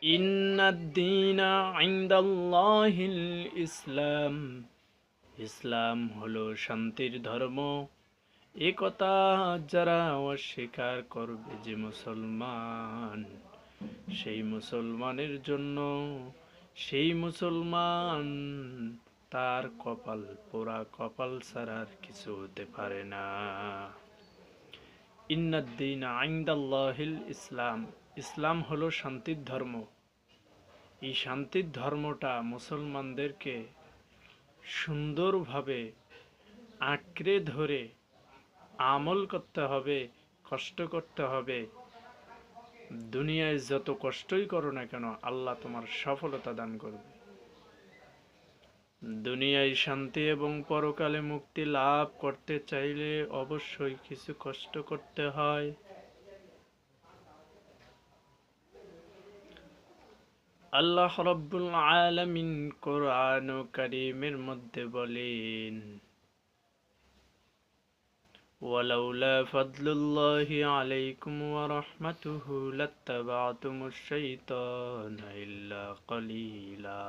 ইন্নাদ-দীনা ইনদাল্লাহিল ইসলাম। ইসলাম হলো শান্তির ধর্ম। এ কথা যারা অস্বীকার করবে যে মুসলমান, সেই মুসলমানের জন্য, সেই মুসলমান তার কপাল পোড়া, কপাল ছাড়া আর কিছু হতে পারে না। ইন্নাদ-দীনা ইনদাল্লাহিল ইসলাম। ইসলাম হলো শান্তির ধর্ম। এই শান্তির ধর্মটা মুসলমানদেরকে সুন্দরভাবে আঁকড়ে ধরে আমল করতে হবে, কষ্ট করতে হবে। দুনিয়ায় যত কষ্টই করো না কেন, আল্লাহ তোমার সফলতা দান করবে। দুনিয়ায় শান্তি এবং পরকালে মুক্তি লাভ করতে চাইলে অবশ্যই কিছু কষ্ট করতে হয়। আল্লাহ রাব্বুল আলামিন কোরআন কারীমের মধ্যে বলেন, ওয়ালাউলা ফাদলুল্লাহি আলাইকুম ওয়া রাহমাতুহু লাত্তাবা'তুমুশ শাইতানা ইল্লা কালিলা।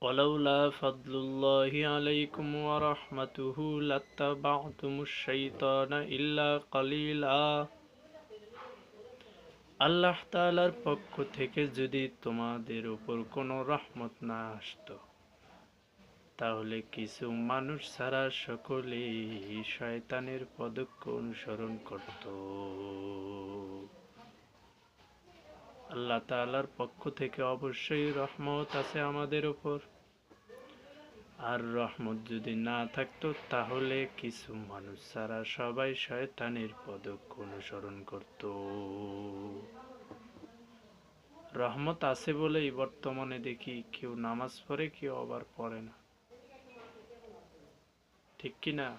ওয়ালাউলা ফাদলুল্লাহি আলাইকুম ওয়া রাহমাতুহু লাত্তাবা'তুমুশ শাইতানা ইল্লা কালিলা। আল্লাহ তাআলার পক্ষ থেকে যদি তোমাদের উপর কোনো রহমত না আসতো, তাহলে কিছু মানুষ ছাড়া সকলেই শয়তানের পদক্ষ অনুসরণ করত। আল্লাহ তাআলার পক্ষ থেকে অবশ্যই রহমত আছে আমাদের উপর। আর রহমত যদি না থাকতো, তাহলে কিছু মানুষ ছাড়া সবাই শয়তানের পদক্ষ অনুসরণ করত। রহমত আছে বলেই বর্তমানে দেখি কেউ নামাজ পড়ে, কেউ আবার পড়ে না, ঠিক কি না?